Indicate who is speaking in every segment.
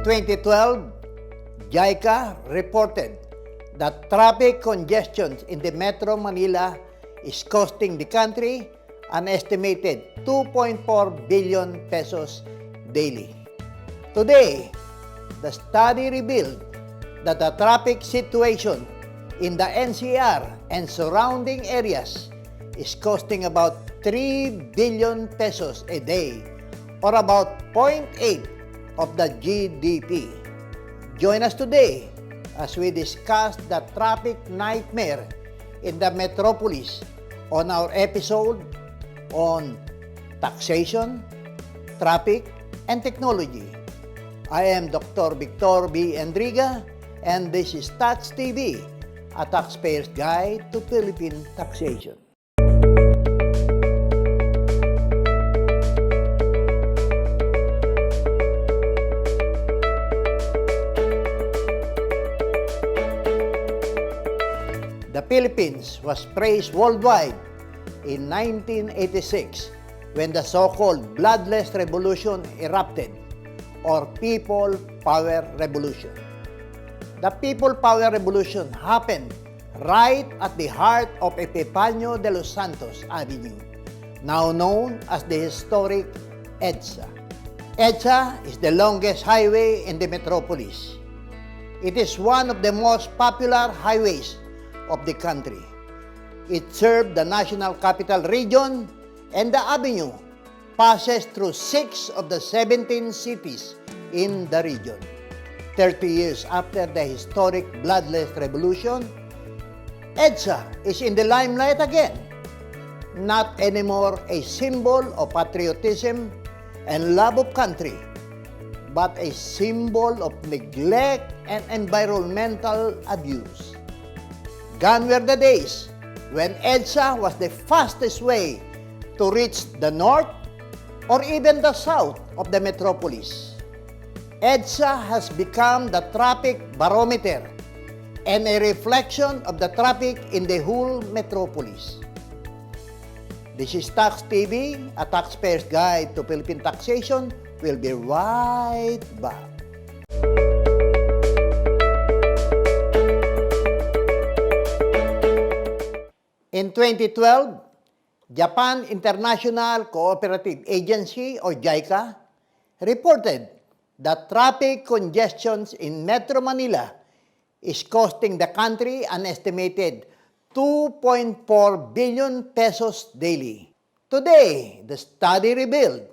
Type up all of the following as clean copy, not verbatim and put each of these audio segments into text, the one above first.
Speaker 1: 2012, JICA reported that traffic congestion in the Metro Manila is costing the country an estimated 2.4 billion pesos daily. Today, the study revealed that the traffic situation in the NCR and surrounding areas is costing about 3 billion pesos a day, or about 0.8 of the GDP. Join us today as we discuss the traffic nightmare in the metropolis on our episode on taxation, traffic, and technology. I am Dr. Victor B. Enriga, and this is TaxTV, a taxpayer's guide to Philippine taxation. The Philippines was praised worldwide in 1986 when the so-called bloodless revolution erupted, or People Power Revolution. The People Power Revolution happened right at the heart of Epifanio de los Santos Avenue, now known as the historic EDSA. EDSA is the longest highway in the metropolis. It is one of the most popular highways of the country. It served the National Capital Region, and the avenue passes through 6 of the 17 cities in the region. 30 years after the historic bloodless revolution, EDSA is in the limelight again, not anymore a symbol of patriotism and love of country, but a symbol of neglect and environmental abuse. Gone were the days when EDSA was the fastest way to reach the north or even the south of the metropolis. EDSA has become the traffic barometer and a reflection of the traffic in the whole metropolis. This is TaxTV, a taxpayer's guide to Philippine taxation. We'll be right back. In 2012, Japan International Cooperative Agency, or JICA, reported that traffic congestion in Metro Manila is costing the country an estimated 2.4 billion pesos daily. Today, the study revealed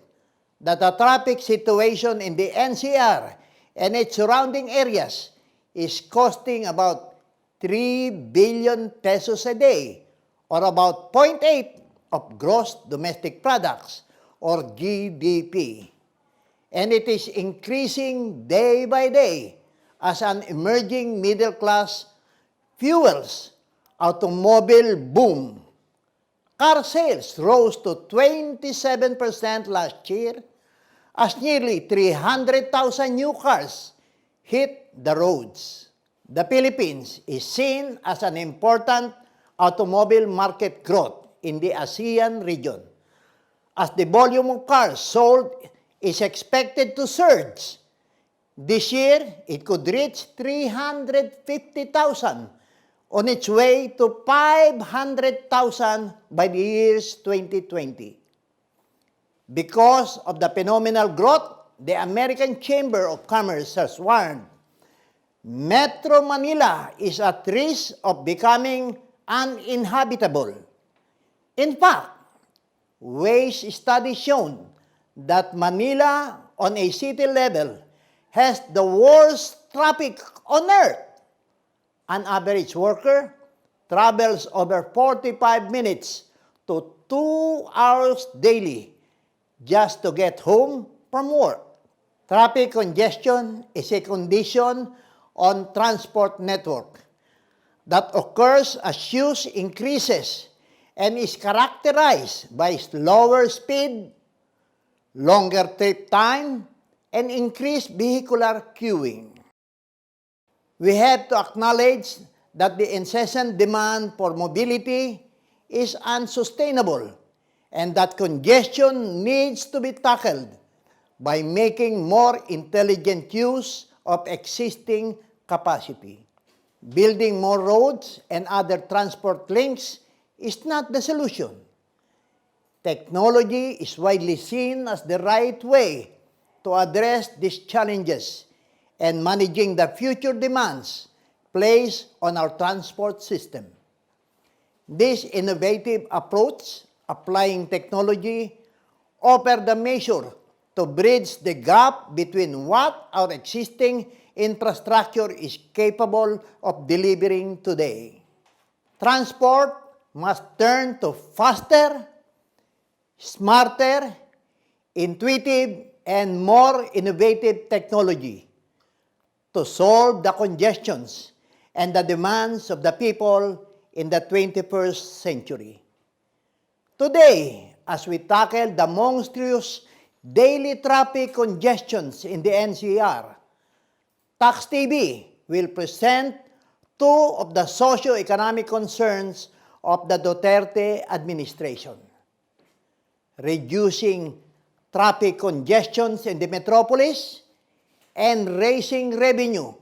Speaker 1: that the traffic situation in the NCR and its surrounding areas is costing about 3 billion pesos a day, or about 0.8 of gross domestic products, or GDP. And it is increasing day by day as an emerging middle class fuels automobile boom. Car sales rose to 27% last year as nearly 300,000 new cars hit the roads. The Philippines is seen as an important automobile market growth in the ASEAN region, as the volume of cars sold is expected to surge. This year, it could reach 350,000 on its way to 500,000 by the year 2020. Because of the phenomenal growth, the American Chamber of Commerce has warned Metro Manila is at risk of becoming uninhabitable. In fact, Waze studies shown that Manila, on a city level, has the worst traffic on earth. An average worker travels over 45 minutes to 2 hours daily just to get home from work. Traffic congestion is a condition on transport network that occurs as use increases and is characterized by slower speed, longer trip time, and increased vehicular queuing. We have to acknowledge that the incessant demand for mobility is unsustainable and that congestion needs to be tackled by making more intelligent use of existing capacity. Building more roads and other transport links is not the solution. Technology is widely seen as the right way to address these challenges and managing the future demands placed on our transport system. This innovative approach, applying technology, offers the measure to bridge the gap between what our existing infrastructure is capable of delivering today. Transport must turn to faster, smarter, intuitive, and more innovative technology to solve the congestions and the demands of the people in the 21st century. Today, as we tackle the monstrous daily traffic congestions in the NCR, TaxTV will present two of the socio-economic concerns of the Duterte administration: reducing traffic congestions in the metropolis and raising revenue,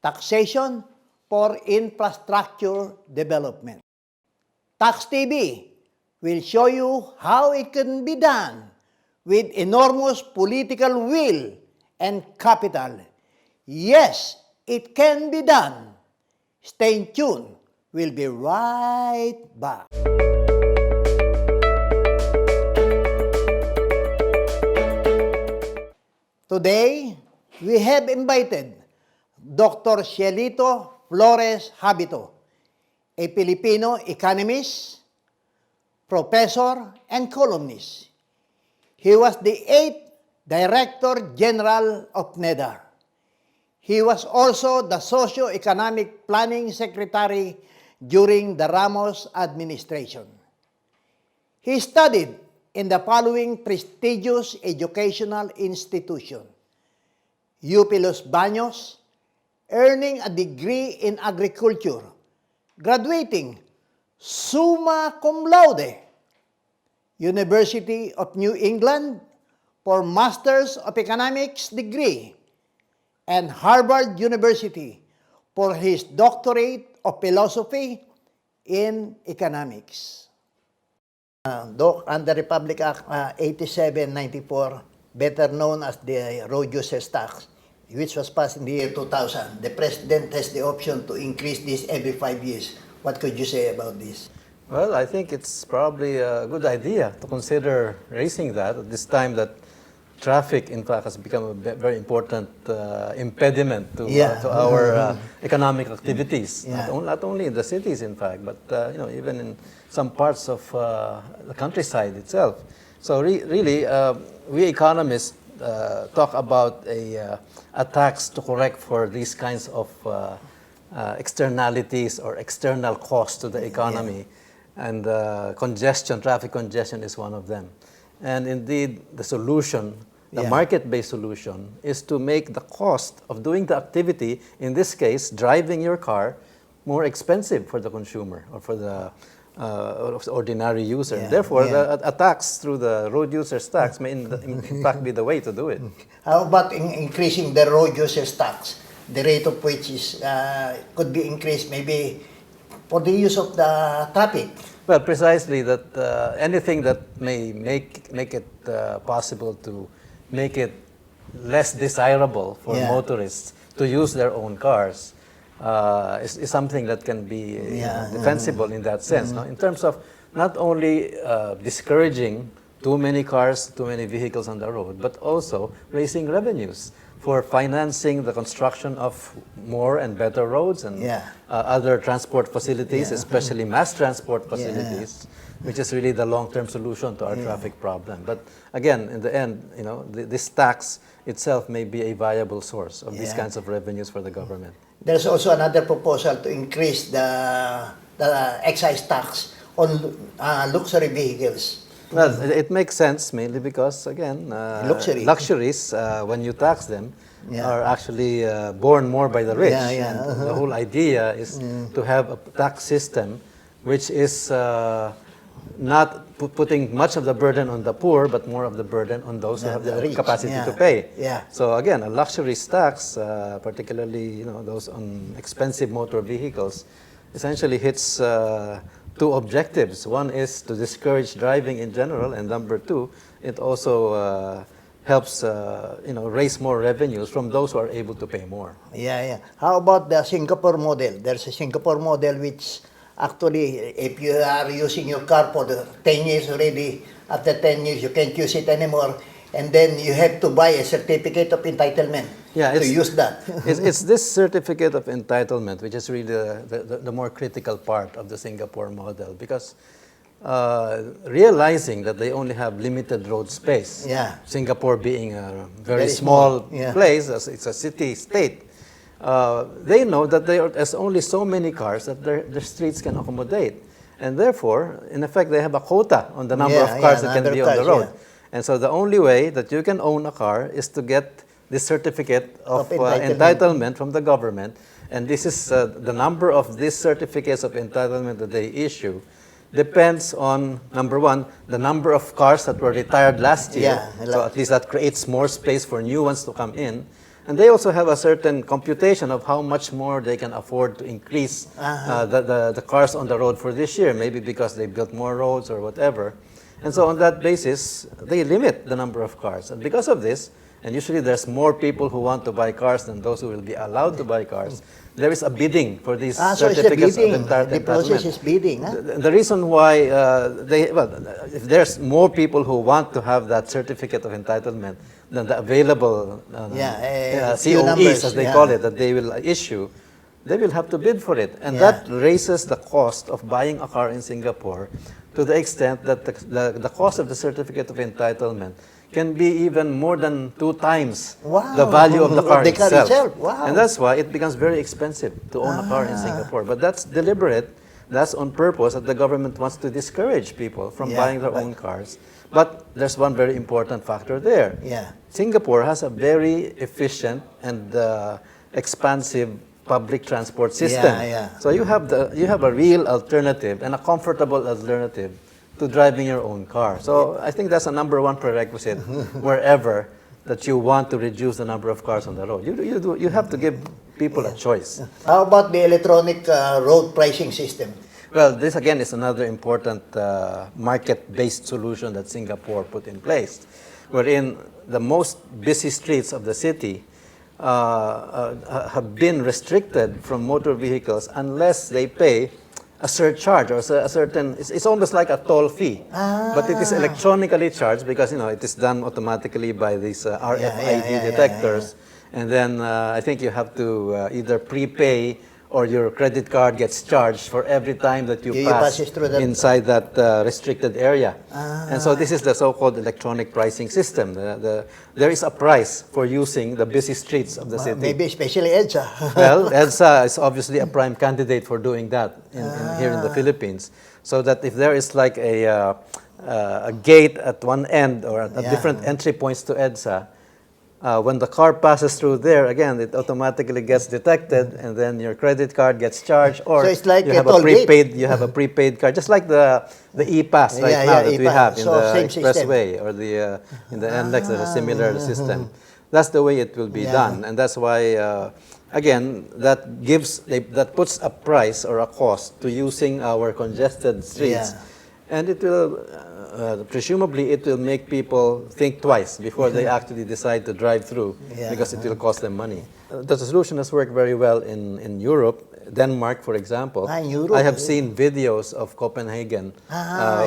Speaker 1: taxation for infrastructure development. TaxTV will show you how it can be done with enormous political will and capital. Yes, it can be done. Stay tuned. We'll be right back. Today, we have invited Dr. Cielito Flores Habito, a Filipino economist, professor, and columnist. He was the 8th Director General of NEDA. He was also the Socio-Economic Planning Secretary during the Ramos administration. He studied in the following prestigious educational institution: UP Los Baños, earning a degree in agriculture, graduating summa cum laude; University of New England for Masters of Economics degree, and Harvard University for his Doctorate of Philosophy in Economics. Doc, under Republic Act 8794, better known as the Road Users Tax, which was passed in the year 2000, the President has the option to increase this every 5 years. What could you say about this?
Speaker 2: Well, I think it's probably a good idea to consider raising that at this time that traffic, in fact, has become a very important impediment to our economic activities.
Speaker 1: Yeah.
Speaker 2: Not only in the cities, in fact, but even in some parts of the countryside itself. So really, we economists talk about a tax to correct for these kinds of externalities or external costs to the economy. And traffic congestion is one of them. And indeed, the solution, the market-based solution, is to make the cost of doing the activity, in this case, driving your car, more expensive for the consumer or for the ordinary user. Therefore, a tax through the road users tax may in fact be the way to do it.
Speaker 1: How about increasing the road users tax, the rate of which is could be increased maybe for the use of the traffic?
Speaker 2: Well, precisely that anything that may make it possible to make it less desirable for motorists to use their own cars is something that can be defensible in that sense. No? In terms of not only discouraging too many cars, too many vehicles on the road, but also raising revenues for financing the construction of more and better roads and other transport facilities, especially mass transport facilities, which is really the long-term solution to our traffic problem. But again, in the end, this tax itself may be a viable source of these kinds of revenues for the government.
Speaker 1: There's also another proposal to increase the excise tax on luxury vehicles.
Speaker 2: Well, it makes sense mainly because, again, luxuries, when you tax them, are actually borne more by the rich. And the whole idea is to have a tax system which is not putting much of the burden on the poor, but more of the burden on those who have the
Speaker 1: rich,
Speaker 2: capacity
Speaker 1: yeah.
Speaker 2: to pay.
Speaker 1: Yeah.
Speaker 2: So again, a luxuries tax, particularly those on expensive motor vehicles, essentially hits two objectives. One is to discourage driving in general, and number two, it also helps raise more revenues from those who are able to pay more.
Speaker 1: Yeah, yeah. How about the Singapore model? There's a Singapore model which actually, if you are using your car for the 10 years already, after 10 years you can't use it anymore, and then you have to buy a certificate of entitlement to use that.
Speaker 2: it's this certificate of entitlement which is really the more critical part of the Singapore model, because realizing that they only have limited road space,
Speaker 1: Yeah.
Speaker 2: Singapore being a very
Speaker 1: small,
Speaker 2: small
Speaker 1: yeah.
Speaker 2: place, it's a city-state, they know that there's only so many cars that their streets can accommodate. And therefore, in effect, they have a quota on the number of cars that can be on the road.
Speaker 1: Yeah.
Speaker 2: And so the only way that you can own a car is to get this certificate of entitlement from the government. And this is the number of these certificates of entitlement that they issue depends on, number one, the number of cars that were retired last year.
Speaker 1: Yeah,
Speaker 2: so at least that creates more space for new ones to come in. And they also have a certain computation of how much more they can afford to increase the cars on the road for this year, maybe because they built more roads or whatever. And so on that basis, they limit the number of cars. And because of this, and usually there's more people who want to buy cars than those who will be allowed to buy cars, there is a bidding for these certificates of entitlement.
Speaker 1: The process is bidding. Huh?
Speaker 2: The reason why if there's more people who want to have that certificate of entitlement than the available COEs,
Speaker 1: numbers,
Speaker 2: as they call it, that they will issue, they will have to bid for it. And that raises the cost of buying a car in Singapore to the extent that the cost of the certificate of entitlement can be even more than 2 times the value of the car itself.
Speaker 1: Wow.
Speaker 2: And that's why it becomes very expensive to own a car in Singapore. But that's deliberate. That's on purpose, that the government wants to discourage people from buying their own cars. But there's one very important factor there.
Speaker 1: Yeah.
Speaker 2: Singapore has a very efficient and expansive public transport system. So you have a real alternative and a comfortable alternative to driving your own car. So I think that's a number one prerequisite wherever that you want to reduce the number of cars on the road. You have to give people a choice.
Speaker 1: How about the electronic road pricing system?
Speaker 2: Well, this again is another important market-based solution that Singapore put in place, wherein the most busy streets of the city have been restricted from motor vehicles unless they pay a surcharge or a certain, it's almost like a toll fee, but it is electronically charged because it is done automatically by these RFID detectors, and then I think you have to either prepay or your credit card gets charged for every time that you pass inside that restricted area. And so this is the so-called electronic pricing system. There is a price for using the busy streets of the city.
Speaker 1: Maybe especially EDSA.
Speaker 2: Well, EDSA is obviously a prime candidate for doing that here in the Philippines. So that if there is like a gate at one end or at different entry points to EDSA, when the car passes through there, again, it automatically gets detected, and then your credit card gets charged, or
Speaker 1: so it's like
Speaker 2: you have a prepaid. You have a prepaid card, just like the e-pass right now that we have in the expressway or the in the NLEX. There's a similar system. That's the way it will be done, and that's why again that puts a price or a cost to using our congested streets, and it will. Presumably, it will make people think twice before they actually decide to drive through, because it will cost them money. The solution has worked very well in Europe. Denmark, for example. I have seen videos of Copenhagen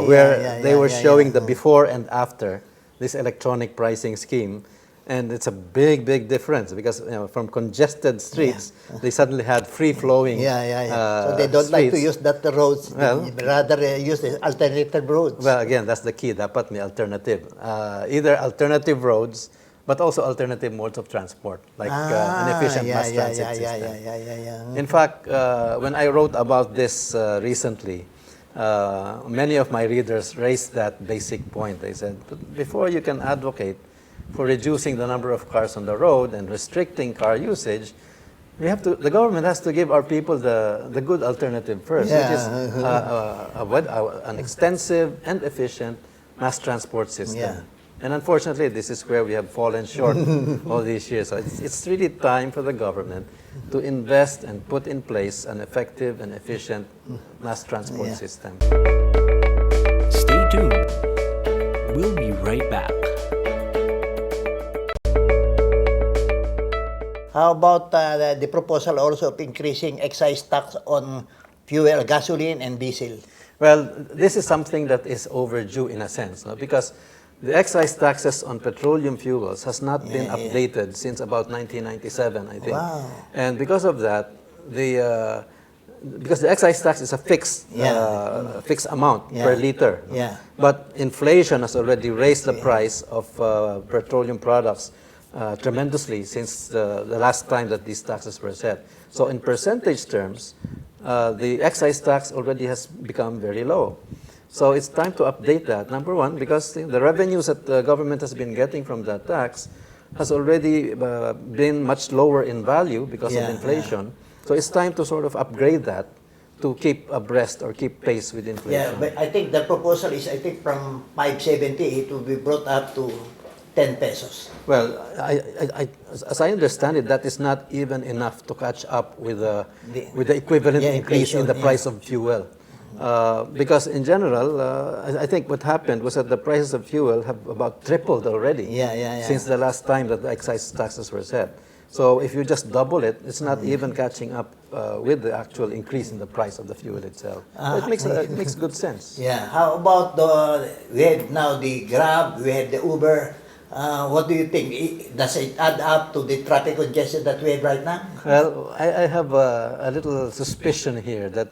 Speaker 2: where they were showing the before and after this electronic pricing scheme. And it's a big, big difference because from congested streets, they suddenly had free-flowing
Speaker 1: So they don't like to use that roads, rather use the alternative roads.
Speaker 2: Well, again, that's the key. Dapat may alternative. Either alternative roads, but also alternative modes of transport, like an efficient mass transit system. In fact, when I wrote about this recently, many of my readers raised that basic point. They said, before you can advocate for reducing the number of cars on the road and restricting car usage, The government has to give our people the good alternative first, which is an extensive and efficient mass transport system.
Speaker 1: Yeah.
Speaker 2: And unfortunately, this is where we have fallen short all these years. So it's really time for the government to invest and put in place an effective and efficient mass transport system.
Speaker 3: Stay tuned. We'll be right back.
Speaker 1: How about the proposal also of increasing excise tax on fuel, gasoline, and diesel?
Speaker 2: Well, this is something that is overdue in a sense, no? Because the excise taxes on petroleum fuels has not been updated since about 1997, I think.
Speaker 1: Wow.
Speaker 2: And because of that, because the excise tax is a fixed amount per liter. No?
Speaker 1: Yeah.
Speaker 2: But inflation has already raised the price of petroleum products tremendously since the last time that these taxes were set. So in percentage terms, the excise tax already has become very low. So it's time to update that, number one, because the revenues that the government has been getting from that tax has already been much lower in value because of inflation. So it's time to sort of upgrade that to keep abreast or keep pace with inflation.
Speaker 1: Yeah, but I think the proposal is, from 570, it will be brought up to 10 pesos.
Speaker 2: Well, as I understand it, that is not even enough to catch up with the equivalent increase in the price of fuel. Because in general, I think what happened was that the prices of fuel have about tripled already since the last time that the excise taxes were set. So if you just double it, it's not even catching up with the actual increase in the price of the fuel itself. It makes good sense.
Speaker 1: Yeah. How about we have now the Grab, we have the Uber. What do you think? Does it add up to the traffic congestion that we have right now?
Speaker 2: Well, I have a little suspicion here that,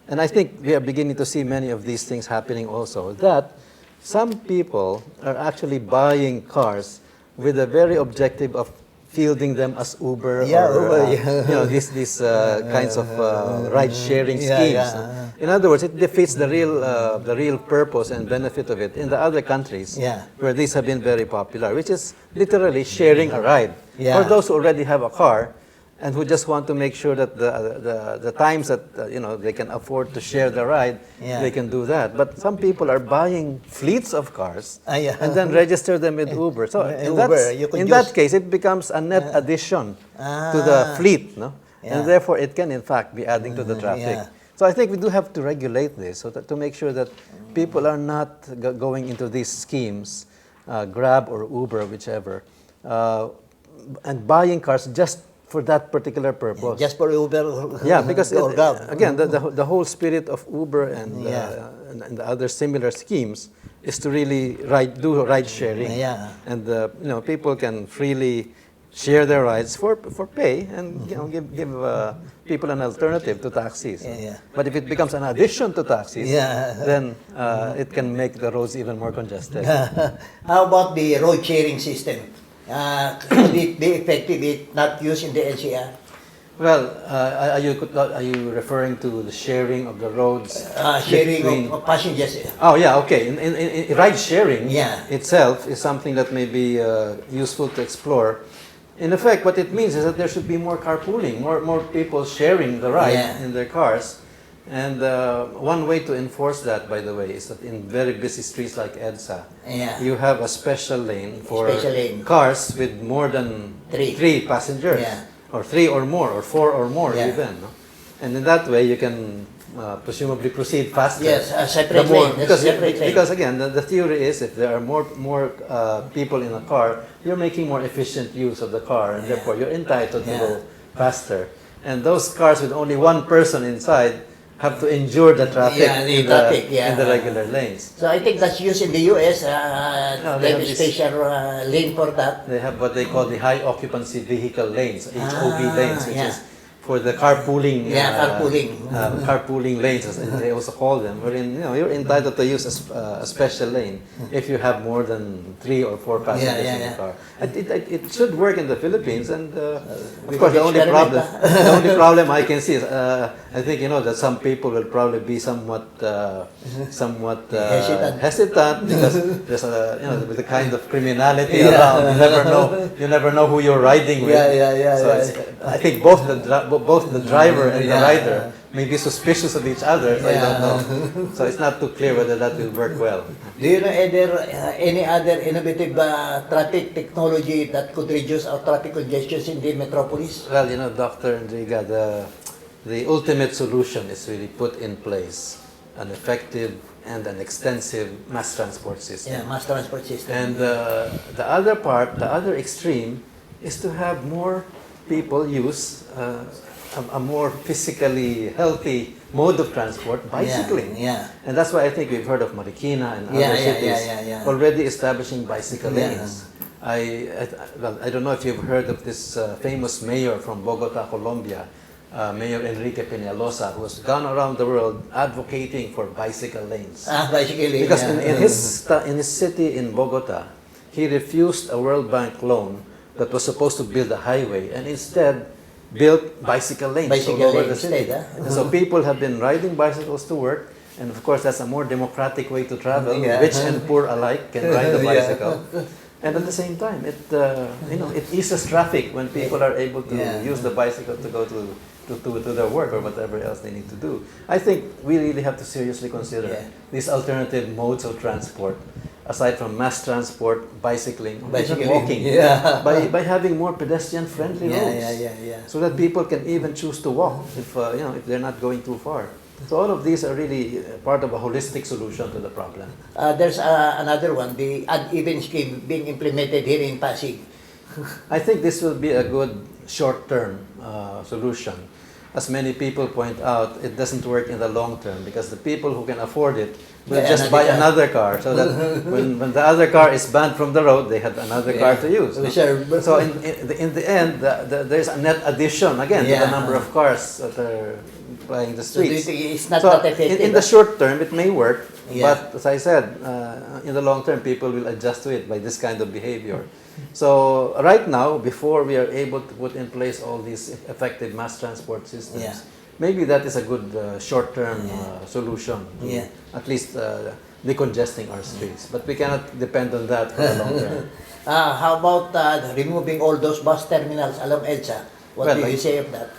Speaker 2: and I think we are beginning to see many of these things happening also, that some people are actually buying cars with the very objective of fielding them as Uber or these kinds of ride-sharing schemes. In other words, it defeats the real purpose and benefit of it in the other countries where these have been very popular, which is literally sharing a ride. For those who already have a car and who just want to make sure that the times that they can afford to share the ride, they can do that. But some people are buying fleets of cars and then register them with Uber. So in that case, it becomes a net addition to the fleet, no? And therefore it can in fact be adding to the traffic. So I think we do have to regulate this so that to make sure that people are not going into these schemes, Grab or Uber, whichever, and buying cars just for that particular purpose.
Speaker 1: Just for Uber?
Speaker 2: Yeah, because again, the whole spirit of Uber and the other similar schemes is to really do ride sharing. And people can freely share their rides for pay and give people an alternative to taxis. But if it becomes an addition to taxis, then it can make the roads even more congested.
Speaker 1: How about the road sharing system? Could it be effective if not used in the NCR?
Speaker 2: Well, are you referring to the sharing of the roads?
Speaker 1: Sharing of passengers.
Speaker 2: Oh yeah, okay. In ride sharing itself is something that may be useful to explore. In effect, what it means is that there should be more carpooling, more people sharing the ride in their cars. And one way to enforce that, by the way, is that in very busy streets like EDSA, you have a special lane for cars with more than three passengers, or 3 or more, or 4 or more even. No? And in that way, you can presumably proceed faster.
Speaker 1: Yes, a separate lane.
Speaker 2: Because again, the theory is if there are more people in a car, you're making more efficient use of the car, and therefore you're entitled to go faster. And those cars with only one person inside have to endure the traffic in the regular lanes.
Speaker 1: So I think that's used in the US. They have a special lane for that.
Speaker 2: They have what they call the high occupancy vehicle lanes, HOV lanes, which is for the carpooling.
Speaker 1: Carpooling
Speaker 2: lanes, as they also call them. Wherein you're entitled to use a special lane if you have more than 3 or 4 passengers in the car. It should work in the Philippines, and of course the only problem I can see is I think that some people will probably be somewhat hesitant because there's with the kind of criminality around. You never know who you're riding with. I think both the driver and the rider may be suspicious of each other. So I don't know. So it's not too clear whether that will work well.
Speaker 1: Do you know any other innovative traffic technology that could reduce our traffic congestions in the metropolis?
Speaker 2: Well, Dr. Enriga, the ultimate solution is really put in place an effective and an extensive mass transport system.
Speaker 1: Yeah, mass transport system.
Speaker 2: And the other extreme, is to have more people use a more physically healthy mode of transport, bicycling. And that's why I think we've heard of Marikina and other cities already establishing bicycle lanes. I don't know if you've heard of this famous mayor from Bogota, Colombia, Mayor Enrique Peñalosa, who has gone around the world advocating for bicycle lanes.
Speaker 1: Bicycle lanes.
Speaker 2: Because in his city in Bogota, he refused a World Bank loan that was supposed to build a highway, and instead built bicycle lanes all over the city. So people have been riding bicycles to work, and of course that's a more democratic way to travel. Rich and poor alike can ride a bicycle. And at the same time, it eases traffic when people are able to use the bicycle to go to their work or whatever else they need to do. I think we really have to seriously consider these alternative modes of transport, aside from mass transport, bicycling, even walking, by having more pedestrian-friendly roads, so that people can even choose to walk if they're not going too far. So all of these are really part of a holistic solution to the problem.
Speaker 1: There's another one, the uneven scheme being implemented here in Pasig.
Speaker 2: I think this will be a good short-term solution. As many people point out, it doesn't work in the long term because the people who can afford it will just buy another car, so that when the other car is banned from the road, they have another car to use. So in the end, there's a net addition again to the number of cars that are plying the streets.
Speaker 1: So it's not
Speaker 2: So
Speaker 1: effective.
Speaker 2: in the short term, it may work, but as I said, in the long term, people will adjust to it by this kind of behavior. So right now, before we are able to put in place all these effective mass transport systems, maybe that is a good short-term solution to at least decongesting our streets. But we cannot depend on that for the long term.
Speaker 1: How about removing all those bus terminals along EDSA? What do you say of that?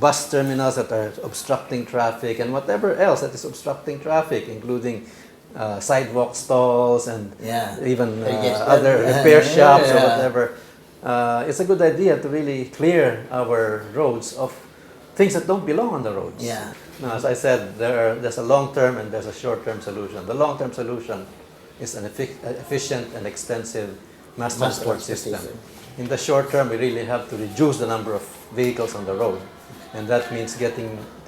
Speaker 2: Bus terminals that are obstructing traffic and whatever else that is obstructing traffic, including sidewalk stalls and even other repair shops or whatever. It's a good idea to really clear our roads of things that don't belong on the roads. Now, as I said, there's a long-term and there's a short-term solution. The long-term solution is an efficient and extensive mass transport system. In the short term, we really have to reduce the number of vehicles on the road. And that means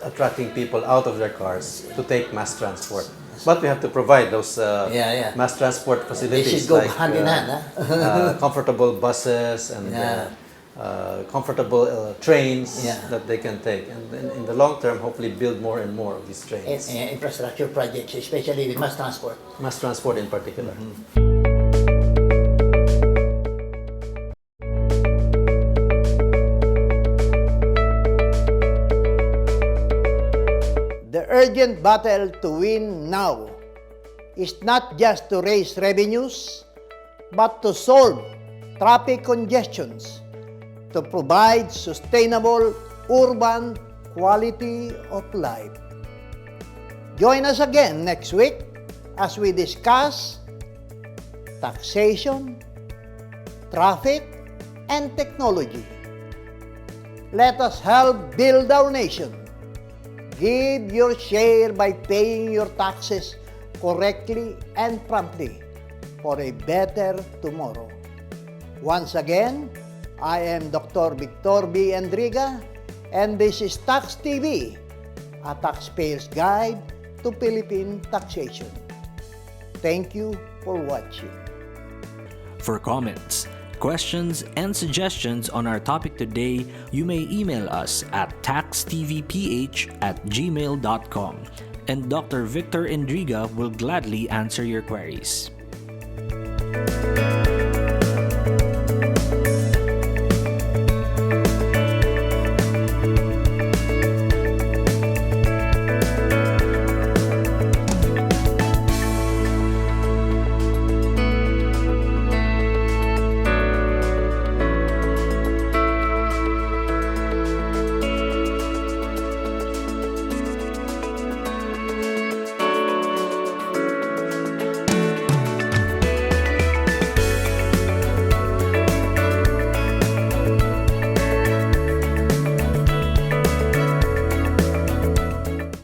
Speaker 2: attracting people out of their cars to take mass transport. But we have to provide those mass transport facilities.
Speaker 1: They should go hand in hand.
Speaker 2: Comfortable buses and comfortable trains that they can take. And in the long term, hopefully build more and more of these trains.
Speaker 1: Infrastructure projects, especially with mass transport.
Speaker 2: Mass transport in particular.
Speaker 1: The urgent battle to win now is not just to raise revenues, but to solve traffic congestions, to provide sustainable urban quality of life. Join us again next week as we discuss taxation, traffic, and technology. Let us help build our nation. Give your share by paying your taxes correctly and promptly for a better tomorrow. Once again, I am Dr. Victor B. Enriga, and this is TaxTV, a taxpayer's guide to Philippine taxation. Thank you for watching.
Speaker 3: For comments, questions and suggestions on our topic today, you may email us at taxtvph@gmail.com, and Dr. Victor Endriga will gladly answer your queries.